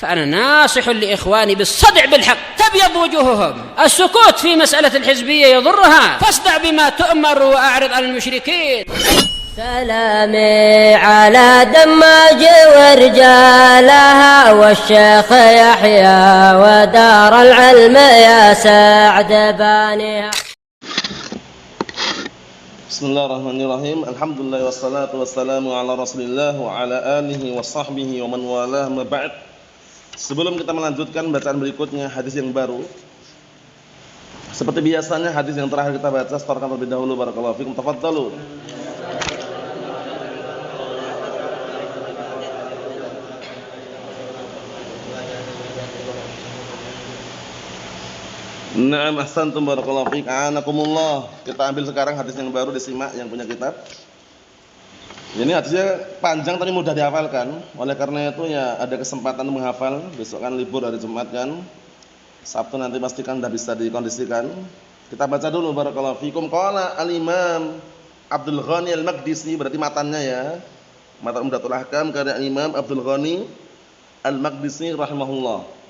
فأنا ناصح لإخواني بالصدع بالحق تبيض وجوههم. السكوت في مسألة الحزبية يضرها، فاصدع بما تؤمر وأعرض عن المشركين. سلامي على دماج ورجالها والشيخ يحيى ودار العلم يا سعد بانيها. Bismillahirrahmanirrahim. Alhamdulillah wassalatu wassalamu ala Rasulillah wa ala alihi wa sahbihi wa man walah ma ba'd. Sebelum kita melanjutkan bacaan berikutnya hadis yang baru, seperti biasanya hadis yang terakhir kita baca setorkan terlebih dahulu. Barakallahu fikum. Tafadhalu. Na'am, ahsantum, barakallahu fiik. Anakumullah. Kita ambil sekarang hadis yang baru, disimak yang punya kitab. Ini hadisnya panjang tapi mudah dihafalkan. Oleh karena itu ya ada kesempatan menghafal. Besok kan libur hari Jumat kan. Sabtu nanti pastikan sudah bisa dikondisikan. Kita baca dulu, barakallahu fikum. Qala al-Imam Abdul Ghani Al-Maqdisi, berarti matannya ya. Matan Umdatul Ahkam karya Imam Abdul Ghani Al-Maqdisi rahimahullah.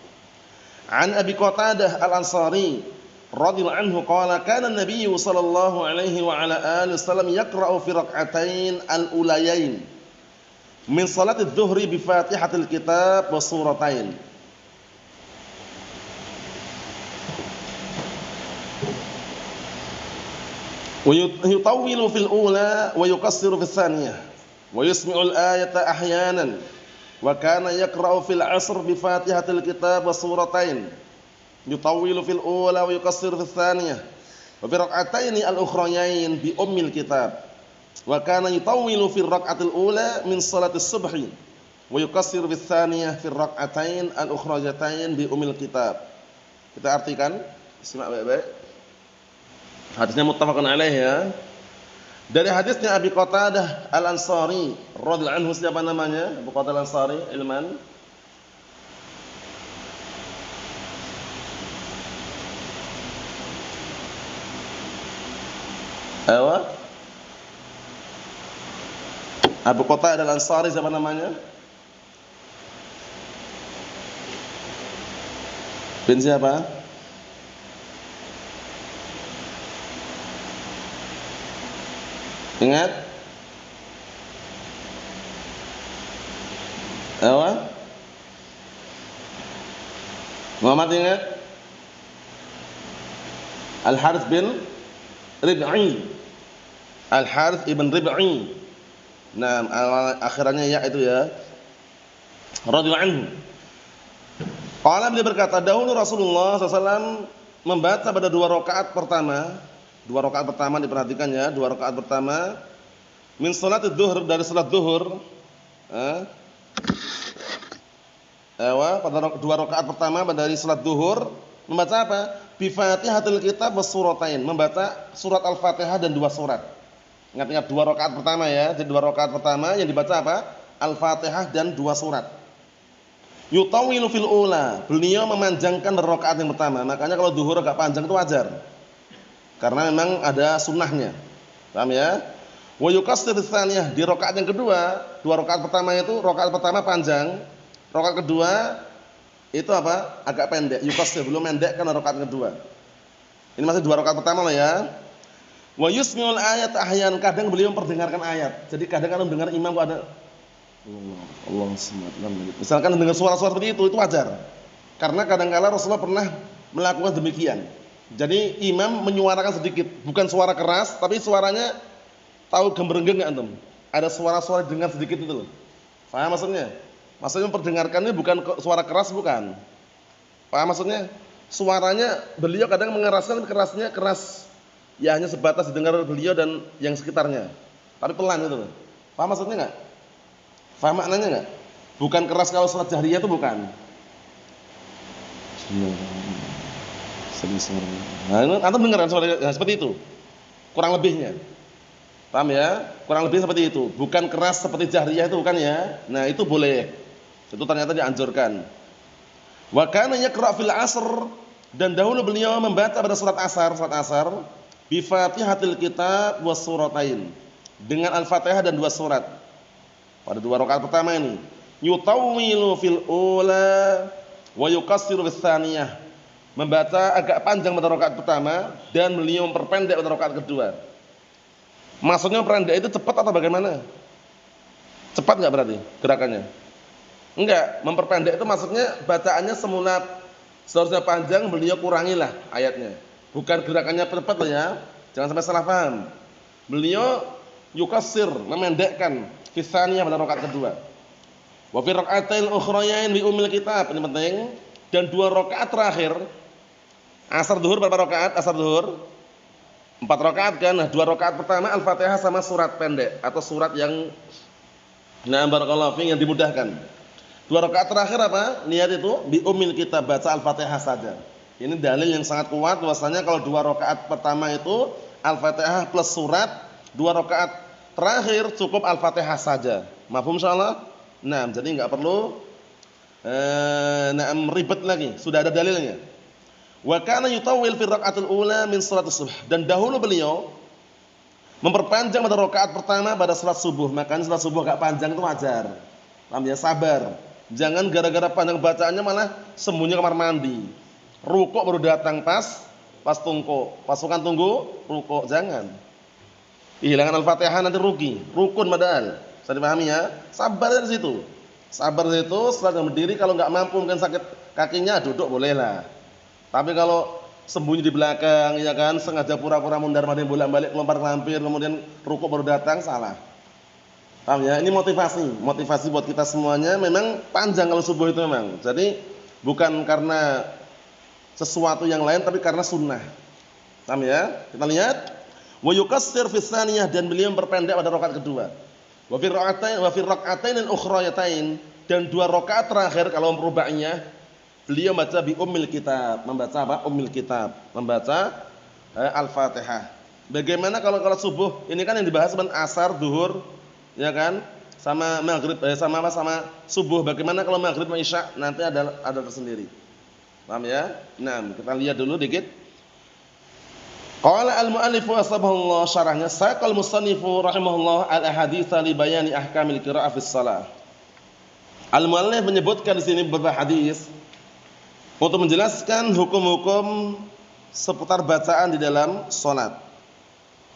An Abi Qatadah Al-Ansari radhiyallahu anhu qala kana an-nabiy sallallahu alaihi wa ala alihi wasallam yaqra'u fi rak'atain al-ulayain min salati adh-dhuhri bi Fatihatil Kitab wa suratain. Wa yutawwilu fil ula wa yuqassiru fis thaniyah wa yusmi'u al-ayata ahyanan. Wa kana yaqra'u fil 'asr bi Fatihatil Kitab wa suratain yutawwilu fil ula wa yuqassiru fis tsaniyah wa fi rak'ataini al-ukhrayain bi ummil kitab wa kana yutawwilu fil rak'atil ula min salatis subhi wa yuqassiru fis tsaniyah fi rak'atain al-ukhrajatain bi ummil kitab. Kita artikan, simak baik-baik. Hadisnya muttafaqun alaih ya. Dari hadisnya Abi Qatadah Al-Ansari radhiyallahu anhu, siapa namanya? Abu Qatadah Al-Ansari, ilman. Ayo. Abu Qatadah Al-Ansari siapa namanya? Bin siapa? Ingat? Apa? Muhammad ingat? Al-Harits bin Rib'i. Al-Harits ibn Rib'i. Nah, akhirannya ya itu ya. Radhiyallahu anhu. Qala, beliau berkata, dahulu Rasulullah SAW membaca pada dua rakaat pertama. Dua rakaat pertama diperhatikan ya, dua rakaat pertama min salatid duhur, dari salat duhur. Pada dua rakaat pertama dari salat duhur membaca apa? Bi Fatihatil Kitab was suratain, membaca surat Al-Fatihah dan dua surat. Ingat-ingat dua rakaat pertama ya. Jadi dua rakaat pertama yang dibaca apa? Al-Fatihah dan dua surat. Yutawwilu fil ula, beliau memanjangkan rakaat yang pertama. Makanya kalau duhur agak panjang itu wajar. Karena memang ada sunnahnya. Paham ya? Wa yuqassiru tsaniyah, di rakaat yang kedua, dua rakaat pertama itu rakaat pertama panjang, rakaat kedua itu apa? Agak pendek. Yuqassir, belum pendek kan rakaat kedua. Ini masih dua rakaat pertama lah ya. Wa yusmi'ul ayat ahyan, kadang beliau memperdengarkan ayat. Jadi kadang kalau mendengar imam kok ada Allah SWT. Misalkan mendengar suara-suara seperti itu wajar. Karena kadang-kala Rasulullah pernah melakukan demikian. Jadi imam menyuarakan sedikit, bukan suara keras, tapi suaranya tahu gembrengeng enggak antum? Ada suara-suara dengar sedikit itu loh. Paham maksudnya? Maksudnya memperdengarkannya bukan suara keras, bukan. Paham maksudnya? Suaranya beliau kadang mengeraskan, kerasnya keras. Ya hanya sebatas didengar beliau dan yang sekitarnya. Tapi pelan itu loh. Paham maksudnya enggak? Paham maknanya enggak? Bukan keras kalau salat jahriyah itu bukan. Nah, antum dengar kan suara seperti itu? Kurang lebihnya. Paham ya? Kurang lebih seperti itu. Bukan keras seperti jahriyah itu bukan ya. Nah, itu boleh. Itu ternyata dianjurkan. Wa kana yaqra' fil 'asr, dan dahulu beliau membaca pada surat asar bi Fatihatil Kitab was suratain, dengan Al-Fatihah dan dua surat. Pada dua rakaat pertama ini, yutawwilu fil ula wa yuqassiru fis tsaniyah. Membaca agak panjang pada rakaat pertama dan beliau memperpendek pada rakaat kedua. Maksudnya pendek itu cepat atau bagaimana? Cepat enggak berarti gerakannya? Enggak, memperpendek itu maksudnya bacaannya semula seharusnya panjang, beliau kurangilah ayatnya. Bukan gerakannya cepat loh ya. Jangan sampai salah paham. Beliau yukassir, memendekkan fis tsaniyah pada rakaat kedua. Wa fi rak'atain ukhrayain bi ummil kitab, ini penting. Dan 2 rakaat terakhir asar zuhur berapa rakaat? Asar zuhur 4 rakaat kan. Nah, 2 rakaat pertama Al-Fatihah sama surat pendek atau surat yang barakallahu fiik yang dimudahkan. 2 rakaat terakhir apa? Niat itu bi ummil kitab, baca Al-Fatihah saja. Ini dalil yang sangat kuat bahwasanya kalau 2 rakaat pertama itu Al-Fatihah plus surat, 2 rakaat terakhir cukup Al-Fatihah saja. Mafhum insyaallah? Nah, jadi enggak perlu ribet lagi, sudah ada dalilnya. Wa kana yutawwil fi rak'atil ula min shalatis subh, dan dahulu beliau memperpanjang pada rakaat pertama pada salat subuh. Makanya salat subuh agak panjang itu wajar. Paham ya? Sabar. Jangan gara-gara panjang bacaannya malah sembunyi kamar mandi. Rukuk baru datang pas tunggu. Pasukan tunggu, rukuk, jangan. Hilangkan Al-Fatihah nanti rugi. Rukun padahal. Bisa dipahami ya? Sabar dari situ. Sabar dari situ, setelah berdiri kalau enggak mampu mungkin sakit kakinya duduk bolehlah. Tapi kalau sembunyi di belakang ya kan, sengaja pura-pura mundar-mandir bolak-balik kelompar-kelampir kemudian rukuk baru datang, salah. Paham ya? Ini motivasi buat kita semuanya. Memang panjang kalau subuh itu memang. Jadi bukan karena sesuatu yang lain tapi karena sunnah. Paham ya? Kita lihat wa yukassir fis tsaniyah, dan beliau memperpendek pada rakaat kedua. Wa fi rak'atain ukhrayatain, dan 2 rakaat terakhir kalau ruba'iyah beliau membaca bi ummil kitab. Membaca apa? Ummil kitab. Membaca Al-Fatihah. Bagaimana kalau subuh? Ini kan yang dibahas kan asar, zuhur, ya kan? Sama maghrib sama subuh. Bagaimana kalau maghrib sama isya? Nanti ada tersendiri. Paham ya? Nah, kita lihat dulu dikit. Qala al-mu'allif wasabahullah, syarahnya saqal musannifu rahimahullah al-ahaditsa li bayani ahkamil qiraa'ah fis shalah. Al-mu'allif menyebutkan di sini beberapa hadis untuk menjelaskan hukum-hukum seputar bacaan di dalam salat.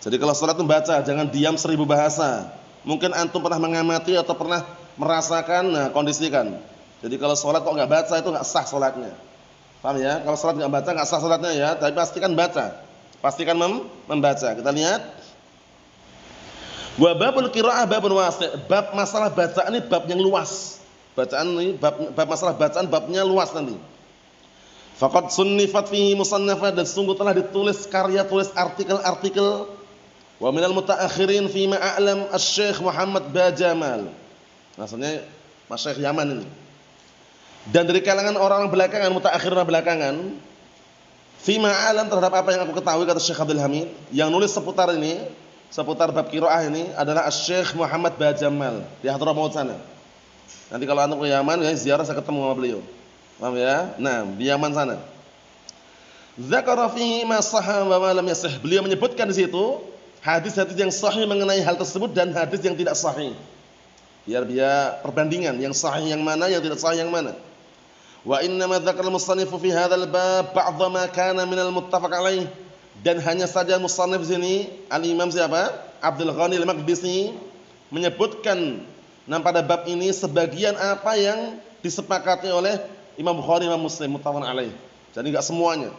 Jadi kalau salat itu baca, jangan diam 1000 bahasa. Mungkin antum pernah mengamati atau pernah merasakan, kondisikan. Jadi kalau salat kok enggak baca itu enggak sah salatnya. Paham ya? Kalau salat enggak baca enggak sah salatnya ya, tapi pastikan baca. Pastikan membaca. Kita lihat. Wa babul qiraa'ah babun wasi'. Bab masalah bacaan ini bab yang luas. Bacaan ini bab masalah bacaan babnya luas nanti. Faqad sunnifat fihi musannafat, dan sungguh telah ditulis karya tulis artikel-artikel. Wa minal mutaakhirin fi ma a'lam asy-Syaikh Muhammad Bajamal. Maksudnya Masyaikh Yaman ini. Dan dari kalangan orang belakangan, mutaakhirin belakangan, fima alam, terhadap apa yang aku ketahui, kata Syekh Abdul Hamid, yang nulis seputar ini, seputar bab qiraah ini adalah Syekh Muhammad Bajamal di Hadramaut sana. Nanti kalau antum ke Yaman ya ziarah, saya ketemu sama beliau. Paham ya? Nah, di Yaman sana. Dzakara fihi ma sahha wa ma lam yasih. Beliau menyebutkan di situ hadis-hadis yang sahih mengenai hal tersebut dan hadis yang tidak sahih. Biar perbandingan yang sahih yang mana, yang tidak sahih yang mana. Wa inna ma dzakara al-musannifu fi hadzal bab ba'd ma kana min al-muttafaq alaih, dan hanya saja musannif sini al-Imam siapa? Abdul Ghani al-Maqdisi menyebutkan pada bab ini sebagian apa yang disepakati oleh Imam Bukhari, Imam Muslim muttafaqun alaih. Jadi enggak semuanya.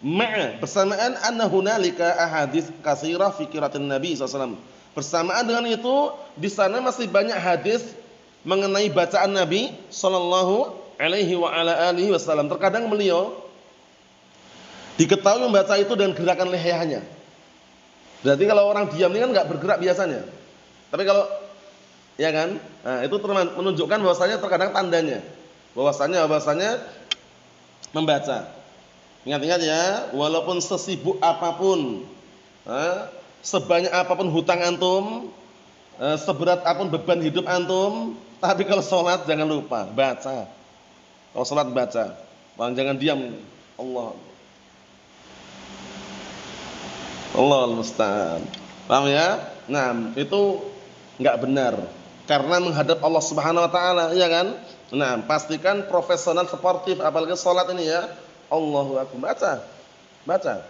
Ma'a bersamaan anna hunalika ahadits katsirah fi qiraatin Nabi sallallahu alaihi wasallam. Bersamaan dengan itu di sana masih banyak hadis mengenai bacaan Nabi sallallahu alaihi wa ala alihi wasallam. Terkadang beliau diketahui membaca itu dengan gerakan lihiyahnya. Berarti kalau orang diam ini kan enggak bergerak biasanya. Tapi kalau ya kan? Nah, itu menunjukkan bahwasanya terkadang tandanya bahwasanya membaca. Ingat-ingat ya, walaupun sesibuk apapun, sebanyak apapun hutang antum, seberat apapun beban hidup antum, tapi kalau sholat jangan lupa baca. Kalau sholat baca, jangan diam. Allah al-musta'an. Paham ya? Nah, itu enggak benar. karena menghadap Allah Subhanahu wa taala, iya kan? Nah, pastikan profesional sportif apalagi salat ini ya. Allahu akbar. Baca.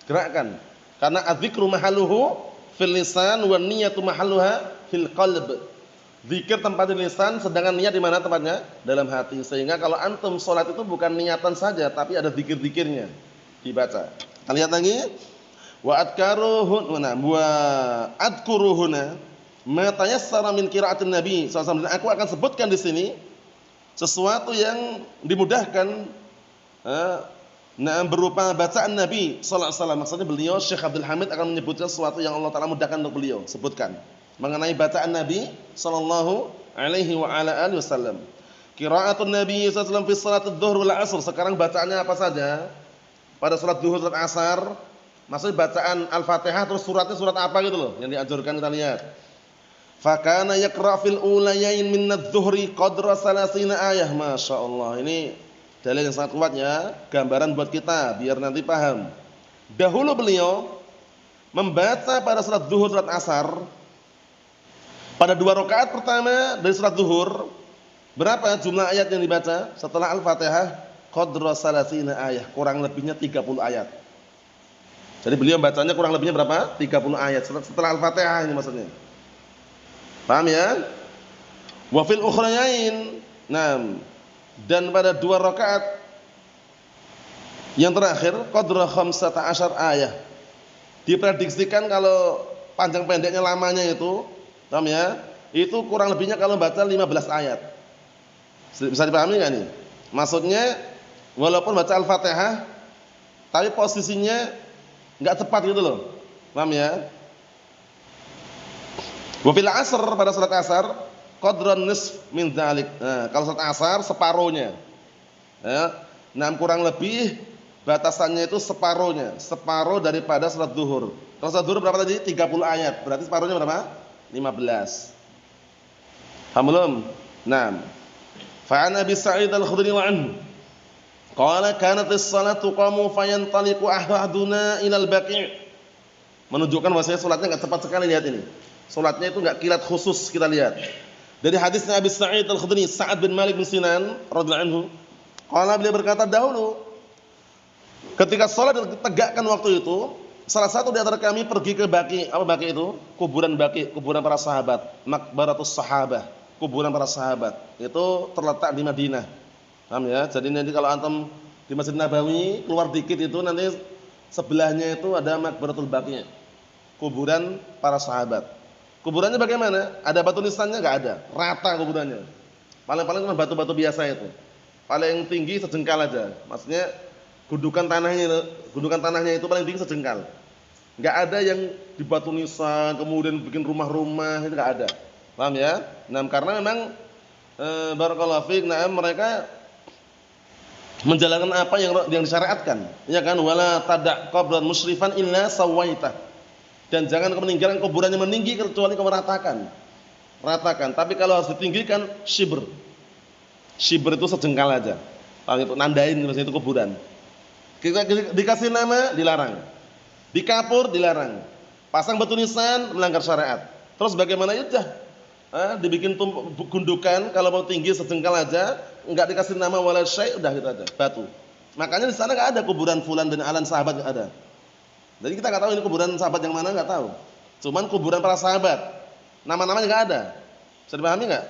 Gerakkan. Karena adzikru mahalluhu fil lisan wan niyatu mahalluha fil qalb. Zikir tempat di lisan, sedangkan niat di mana tempatnya? Dalam hati. Sehingga kalau antum salat itu bukan niatan saja, tapi ada zikir-zikirnya. Dibaca. Kita lihat lagi. Wa adkaruhun wa adkuruhuna ma tayassara min qiraatin nabi sallallahu alaihi wasallam. Aku akan sebutkan di sini sesuatu yang dimudahkan berupa bacaan Nabi sallallahu alaihi wasallam. Maksudnya beliau Syekh Abdul Hamid akan menyebutkan sesuatu yang Allah taala mudahkan untuk beliau sebutkan mengenai bacaan Nabi sallallahu alaihi wa ala alihi wasallam. Qiraatun Nabi sallallahu alaihi wasallam fi salat adz-dzuhr wal 'asr. Sekarang bacaannya apa saja? Pada salat zuhur, salat asar. Maksudnya bacaan Al-Fatihah terus suratnya surat apa gitu loh yang dianjurkan, kita lihat. Fa kana yaqra fil ulayain min adz-dzuhri qadra 30 ayah. Masyaallah. Ini dalil yang sangat kuat ya, gambaran buat kita biar nanti paham. Dahulu beliau membaca pada salat zuhur, salat asar pada 2 rakaat pertama dari salat zuhur. Berapa jumlah ayat yang dibaca setelah Al-Fatihah? Qadra 30 ayah, kurang lebihnya 30 ayat. Jadi beliau bacanya kurang lebihnya berapa? 30 ayat setelah Al-Fatihah ini maksudnya. Paham ya? Wa fil ukhrayain. Nah, dan pada 2 rakaat yang terakhir qadra 15 ayah. Diprediksikan kalau panjang pendeknya lamanya itu, paham ya? Itu kurang lebihnya kalau baca 15 ayat. Bisa dipahami enggak nih? Maksudnya walaupun baca Al-Fatihah tapi posisinya enggak tepat gitu loh. Paham ya? Wa fil 'asr, pada salat asar qadran nisf min dzalik. Nah, kalau salat asar separuhnya. Ya. Nah, kurang lebih batasannya itu separuhnya, separuh daripada salat zuhur. Kalau salat zuhur berapa tadi? 30 ayat. Berarti separuhnya berapa? 15. Paham belum? Nah, fa an Abi Sa'id Al-Khudri wa anhu qala kanat as-salatu qamu fayantaliqu ahaduna ila al-baqi'. Menunjukkan bahwasanya salatnya enggak cepat sekali, lihat ini. Salatnya itu enggak kilat khusus, kita lihat. Dari hadisnya Abi Sa'id Al-Khudri, Sa'ad bin Malik bin Sinan radhiyallahu anhu, qala, beliau berkata, dahulu ketika salat ditegakkan waktu itu, salah satu di antara kami pergi ke Baqi'. Apa Baqi' itu? Kuburan Baqi', kuburan para sahabat, Maqbaratus Sahabah, kuburan para sahabat. Itu terletak di Madinah. Paham ya? Jadi nanti kalau antum di Masjid Nabawi keluar dikit itu nanti sebelahnya itu ada Maqbaratul Baqi', kuburan para sahabat. Kuburannya bagaimana? Ada batu nisannya? Enggak ada. Rata kuburannya. Paling-paling cuma batu-batu biasa itu. Paling tinggi sejengkal aja. Maksudnya gundukan tanahnya itu paling tinggi sejengkal. Enggak ada yang di batu nisan kemudian bikin rumah-rumah, itu enggak ada. Paham ya? Nah, karena memang barakallahu fiik, mereka menjalankan apa yang disyariatkan, ya kan? Wala tada' qabran musyrifan illa sawaita. Dan jangan meninggalkan kuburannya meninggi kecuali kamu ratakan. Tapi kalau harus ditinggikan shibr. Shibr itu sejengkal aja. Paham itu, nandain maksudnya itu kuburan. Kita dikasih nama dilarang. Dikapur dilarang. Pasang batu nisan melanggar syariat. Terus bagaimana ya udah? Dibikin gundukan kalau mau tinggi sejengkal aja, enggak dikasih nama wala syai', udah gitu aja, batu. Makanya di sana enggak ada kuburan fulan bin alan sahabat, enggak ada. Jadi kita enggak tahu ini kuburan sahabat yang mana, enggak tahu. Cuman kuburan para sahabat. Nama-namanya enggak ada. Bisa dipahami enggak?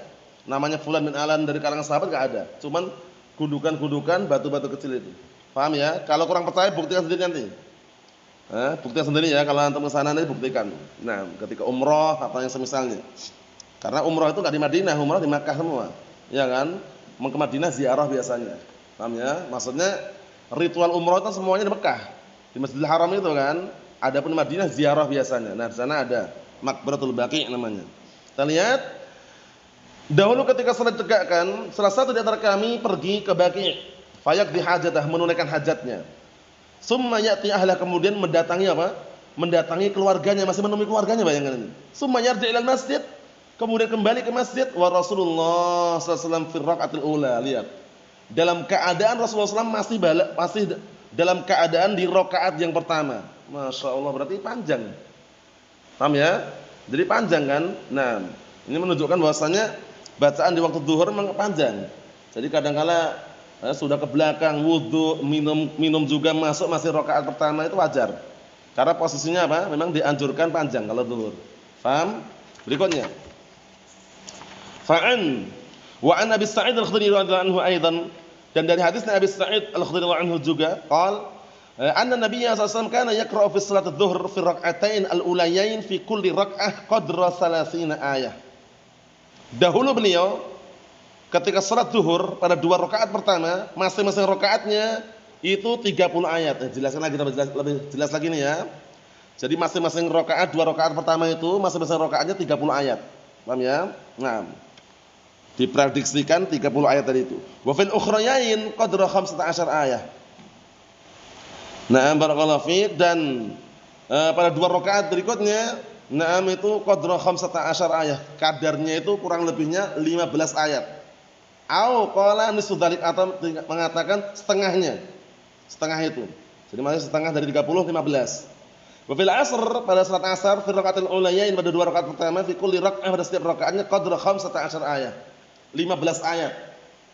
Namanya fulan bin alan dari kalangan sahabat enggak ada. Cuman gundukan-gundukan batu-batu kecil itu. Paham ya? Kalau kurang percaya buktikan sendiri nanti. Buktikan sendiri ya, kalau antum ke sana nanti buktikan. Nah, ketika umroh atau yang semisalnya. Karena umroh itu enggak di Madinah, umroh di Makkah semua. Ya kan? Ke Madinah ziarah biasanya. Paham ya? Maksudnya ritual umroh itu semuanya di Mekah. Di Masjidil Haram itu kan, adapun di Madinah ziarah biasanya. Nah, di sana ada Maqbaratul Baqi' namanya. Kita lihat, dahulu ketika salat ditegakkan, salah satu di antara kami pergi ke Baqi', fayaqdi hajatah, menunaikan hajatnya. Summa ya'ti ahlah, kemudian mendatangi apa? Mendatangi keluarganya, masih menemui keluarganya, bayangkan ini. Summa yarji' ilal masjid, kemudian kembali ke masjid, wa Rasulullah sallallahu alaihi wasallam fi raqatil ula. Lihat. Dalam keadaan Rasulullah SAW masih dalam keadaan di rakaat yang pertama. Masya Allah, berarti panjang. Paham ya? Jadi panjang kan? Nah, Ini menunjukkan bahwasanya bacaan di waktu zuhur memang panjang. Jadi kadang-kala sudah ke belakang wudu, minum juga masuk masih rakaat pertama itu wajar. Karena posisinya apa? Memang dianjurkan panjang kalau zuhur. Paham? Berikutnya. Fa'an wa an Abi Sa'id Al-Khudri radhiyallahu anhu aidan, dan dari hadis Abi Sa'id Al-Khudri radhiyallahu anhu juga, qala anna Nabiyya sallallahu alaihi wasallam kana yaqra'u fi salat adh-dhuhr fi rak'atain al-ulayain fi kulli rak'ah qadra 30 ayah. Dahulu beliau ketika salat zuhur pada 2 rakaat pertama, masing-masing rakaatnya itu 30 ayat. Jelaskan lagi lebih jelas lagi nih ya. Jadi masing-masing rakaat 2 rakaat pertama itu masing-masing rakaatnya 30 ayat. Paham ya? Nah, diprediksikan 30 ayat tadi itu. Wa fil ukhrayain qadra 15 ayat. Nah, barakallahu fiik, dan pada 2 rakaat berikutnya, naam itu qadra 15 ayat. Kadarnya itu kurang lebihnya 15 ayat. Au qala nisfu dzalik, atau mengatakan setengahnya. Setengah itu. Jadi maksudnya setengah dari 30 15. Wa fil asr, pada salat asar, fi rakaatil ulayain, pada 2 rakaat pertama, fi kulli rak'ah, pada setiap rakaatnya qadra 15 ayat. 15 ayat.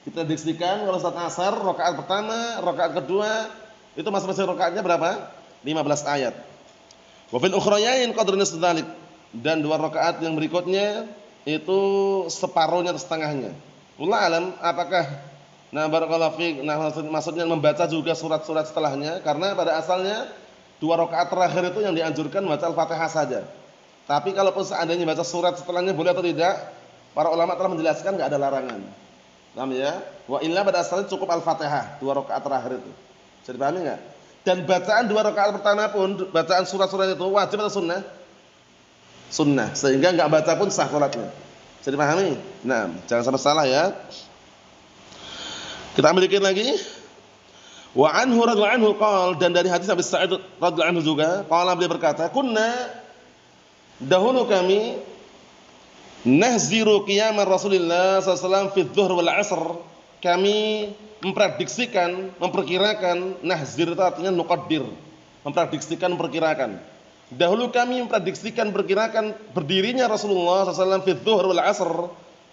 Diprediksikan kalau salat asar rakaat pertama, rakaat kedua itu masing-masing rakaatnya berapa? 15 ayat. Wa fil ukhrayain qadru nisfu dzalik, dan 2 rakaat yang berikutnya itu separuhnya atau setengahnya. Wallahu alam, apakah barakallahu fiik, maksudnya membaca juga surat-surat setelahnya, karena pada asalnya 2 rakaat terakhir itu yang dianjurkan baca Al-Fatihah saja. Tapi kalaupun seandainya baca surat setelahnya boleh atau tidak, para ulama telah menjelaskan enggak ada larangan. Paham ya? Wa illa pada asalnya cukup Al-Fatihah 2 rakaat terakhir itu. Bisa dipahami enggak? Dan bacaan 2 rakaat pertama pun, bacaan surat-surat itu wajib atau sunnah? Sunnah. Sehingga enggak baca pun sah salatnya. Bisa dipahami? Nah, jangan sampai salah ya. Kita ambil dikit lagi. Wa anhu radhiyallahu anhu qala, dan dari hadis Abi Sa'id radhiyallahu anhu juga, qala, beliau berkata, kunna, dahulu kami, nahziru qiyamar Rasulullah sallallahu alaihi wasallam fi dhuhr wal 'asr. Kami memprediksikan, memperkirakan, nahzir itu artinya nuqaddir, memprediksikan, memperkirakan. Dahulu kami memprediksikan, perkirakan berdirinya Rasulullah sallallahu alaihi wasallam fi dhuhr wal 'asr,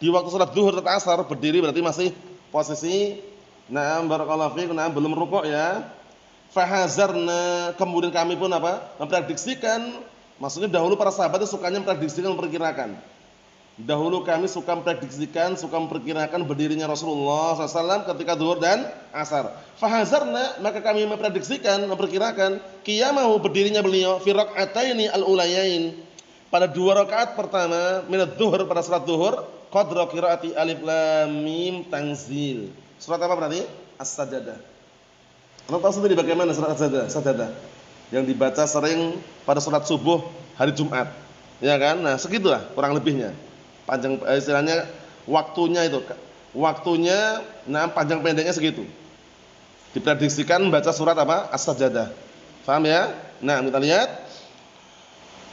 di waktu salat zuhur dan asar, berdiri berarti masih posisi barakallahu fiik, belum rukuk ya. Fahazarna, kemudian kami pun apa? Memprediksikan, maksudnya dahulu para sahabat itu sukanya memprediksikan, memperkirakan. Dahulu kami suka memprediksikan, suka memperkirakan berdirinya Rasulullah SAW ketika zuhur dan asar. Fahazarna, maka kami memprediksikan, memperkirakan qiyamahu, berdirinya beliau, fi rak'ataini al-ulayain, pada 2 rakaat pertama minadz zuhur, pada salat zuhur, qadra qiraati alif lam mim tanzil. Surat apa berarti? As-Sajdah. Anda tahu sendiri bagaimana surat As-Sajdah? Sajdah yang dibaca sering pada salat subuh hari Jumat. Ya kan? Nah, segitulah kurang lebihnya. Panjang istilahnya waktunya itu. Waktunya panjang pendeknya segitu. Diprediksikan baca surat apa? As-Sajdah. Paham ya? Nah, kita lihat.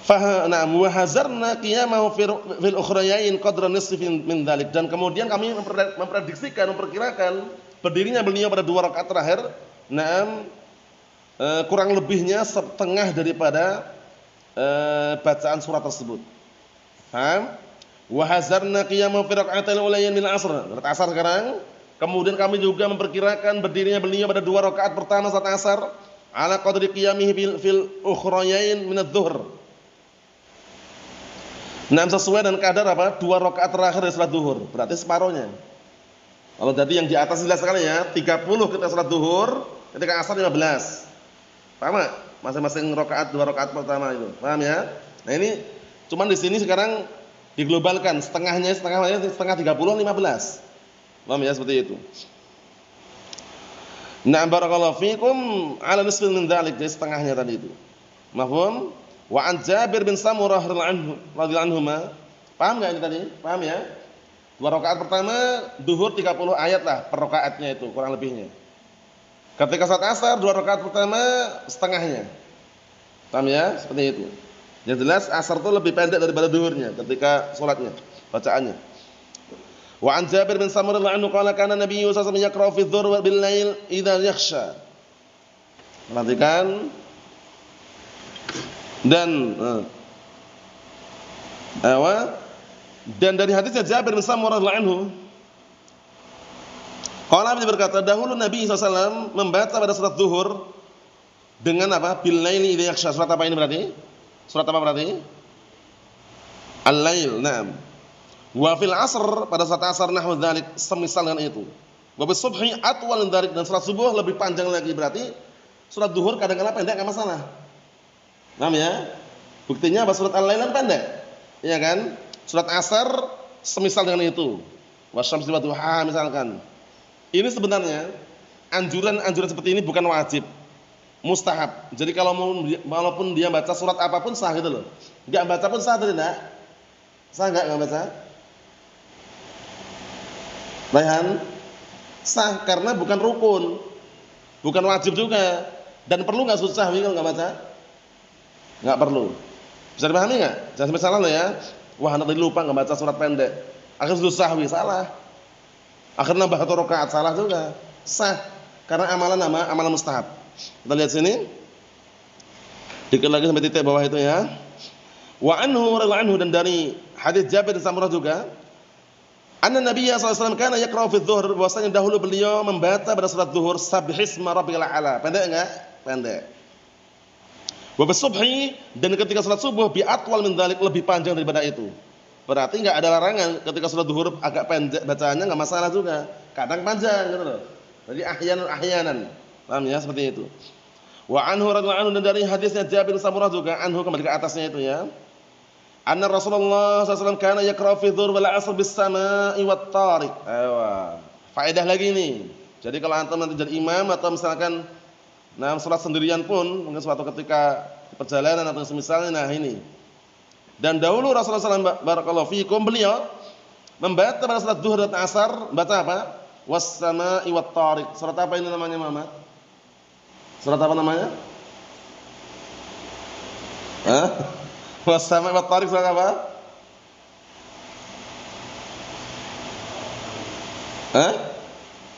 Wa hazarna qiyamahu fil ukhrayain qadra nisfi min dzalik, dan kemudian kami memprediksikan, memperkirakan berdirinya beliau pada 2 rakaat terakhir, kurang lebihnya setengah daripada bacaan surat tersebut. Paham? Wa hazarna qiyamahu fi rak'atil ulayain min asr, salat asar sekarang. Kemudian kami juga memperkirakan berdirinya beliau pada 2 rakaat pertama salat asar, ala qadri qiyamihi fil ukhrayain min adz-dzuhr. Sesuai dengan kadar apa? 2 rakaat terakhir dari salat zuhur, berarti separuhnya. Kalau tadi yang di atas jelas sekali ya, 30 ketika salat zuhur, ketika asar 15. Paham enggak? Masing-masing rakaat 2 rakaat pertama itu. Paham ya? Nah, ini cuman di sini sekarang diglobalkan, setengah 30 15. Paham ya, seperti itu. Na'am, barakallahu fikum, ala nisfin min dzalik, jadi setengahnya tadi itu. Mafhum? Wa an Jabir bin Samurah radhiyallahu anhu, paham enggak ini tadi? Paham ya? 2 rakaat pertama zuhur 30 ayat lah per rakaatnya itu kurang lebihnya. Ketika salat asar 2 rakaat pertama setengahnya. Paham ya? Seperti itu. Yang jelas asar itu lebih pendek daripada zuhurnya ketika salatnya, bacaannya. Wa an Jabir bin Samurah radhiyallahu anhu qala kana Nabi sallallahu alaihi wasallam yaqra'u fi adh-dhuhr bil lail idza yakhsha. Perhatikan. Dan Dan dari hadisnya Jabir bin Samurah radhiyallahu anhu, qala beliau berkata, dahulu Nabi SAW membaca pada salat zuhur dengan apa? Bil laili idza yakhsha. Surat apa ini berarti? Surat apa berarti? Al-Lail. Naam. Wa fil asr, pada saat asar nahwu dzalik, semisal dengan itu. Wa bis subhi atwal min dzalik, dan salat subuh lebih panjang lagi. Berarti salat zuhur kadang-kadang pendek enggak masalah. Paham ya? Buktinya apa? Surat Al-Lail kan pendek. Iya kan? Surat asar semisal dengan itu. Wasyamsi wa duha misalkan. Ini sebenarnya anjuran seperti ini bukan wajib, mustahab. Jadi kalau walaupun dia baca surat apapun sah gitu loh. Enggak baca pun sah tidak? Sah enggak baca? Raihan? Sah karena bukan rukun. Bukan wajib juga. Dan perlu enggak susah kalau enggak baca? Enggak perlu. Bisa dipahami enggak? Jangan sampai salah loh ya. Wah, nanti lupa enggak baca surat pendek. Akhirnya sujud sahwi, salah. Akhirnya nambah 1 rakaat, salah juga. Sah karena amalan mustahab. Kita lihat sini. Dikit lagi sampai titik bawah itu ya. Wa anhu radhiyallahu anhu, dan dari hadis Jabir bin Samurah juga, anna Nabiya sallallahu alaihi wasallam kana yaqra'u fi dhuhr, bahwasanya dahulu beliau membaca pada salat zuhur sabbihisma rabbikal a'la. Pendek enggak? Pendek. Wa bisubhi, dan ketika salat subuh bi atwal min dzalik, lebih panjang daripada itu. Berarti enggak ada larangan ketika salat zuhur agak pendek bacaannya, enggak masalah juga. Kadang panjang gitu loh. Jadi ahyanan. Paham ya, seperti itu. Wa anhu radhiyallahu anhu, dan dari hadisnya Jabir bin Samurah juga, anhu kembali ke atasnya itu ya. Anna Rasulullah SAW kana yaqra'u fi dzur wal 'asr bis sama'i wat tariq. Faedah lagi nih. Jadi kalau antum nanti jadi imam atau misalkan salat sendirian pun, mungkin suatu ketika perjalanan atau semisalnya, nah ini. Dan dahulu Rasulullah SAW barakallahu fiikum, beliau membaca pada salat zuhur dan asar, baca apa? Was sama'i wat tariq. Surat apa ini namanya, Muhammad? Surat apa namanya? Was sama'i wat tariq, surat apa?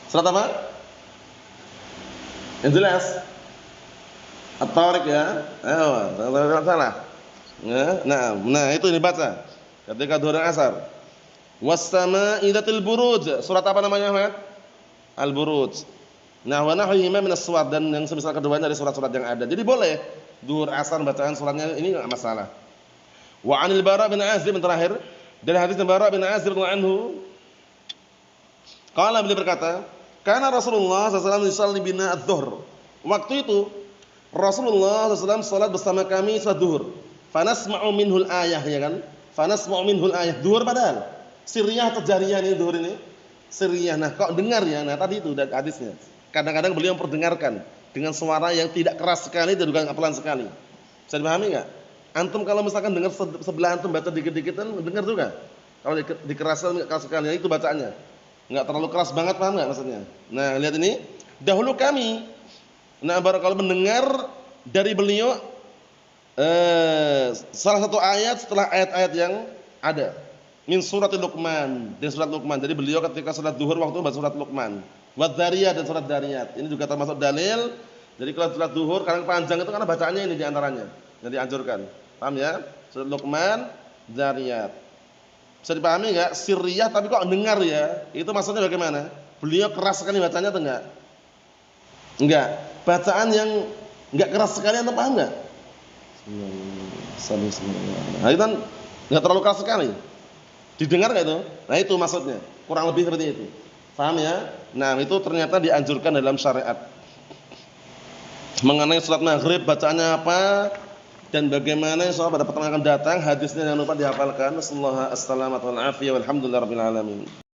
Surat apa? Yang jelas. At-Tariq ya. Salah. Nah, itu dibaca ketika zuhur dan asar. Was sama'i dzatil buruj. Surat apa namanya, Ahmad? Al-Buruj. Nah, wa nahwihima min as-suwar, dan yang semisal keduanya dari surat-surat yang ada. Jadi boleh zuhur asar bacaan suratnya ini enggak masalah. Wa 'anil Bara' bin Azib, yang terakhir dari hadis Bara' bin Azib radhiyallahu anhu, qala, beliau berkata, kana Rasulullah sallallahu alaihi wasallam yusalli bina adz-dzuhr. Waktu itu Rasulullah SAW salat bersama kami salat zuhur. Fanasma'u minhul ayah, ya kan? Fanasma'u minhul ayah. Zuhur padahal sirriyah atau jariyah ini zuhur ini? Sirriyah. Nah, kok dengar ya? Nah, tadi itu hadisnya. Kadang-kadang beliau memperdengarkan dengan suara yang tidak keras sekali dan juga pelan sekali. Bisa dipahami enggak? Antum kalau misalkan dengar sebelah antum baca dikit-dikit kan dengar juga. Kalau dikeraskan enggak keras sekali, itu bacaannya. Enggak terlalu keras banget, paham enggak maksudnya? Nah, lihat ini. Dahulu kami barakallahu mendengar dari beliau salah satu ayat setelah ayat-ayat yang ada min surat Luqman, dari surat Luqman. Jadi beliau ketika salat zuhur waktu baca surat Luqman, Wadz-Dzariyat, dan surat Dzariyat. Ini juga termasuk dalil. Jadi kalau salat zuhur kadang panjang itu karena bacaannya ini di antaranya yang dianjurkan. Paham ya? Surat Luqman, Dzariyat. Bisa dipahami enggak? Sirriyah tapi kok dengar ya? Itu maksudnya bagaimana? Beliau keras sekali bacanya atau enggak? Enggak. Bacaan yang enggak keras sekali, Anda paham enggak? Nah, itu kan enggak terlalu keras sekali. Didengar enggak itu? Nah, itu maksudnya. Kurang lebih seperti itu. Paham ya? Nah, itu ternyata dianjurkan dalam syariat. Mengenai salat maghrib bacaannya apa dan bagaimana, insyaallah pada pertemuan akan datang hadisnya jangan lupa dihafalkan. Wassallallahu a'lam. Walhamdulillahirabbil alamin.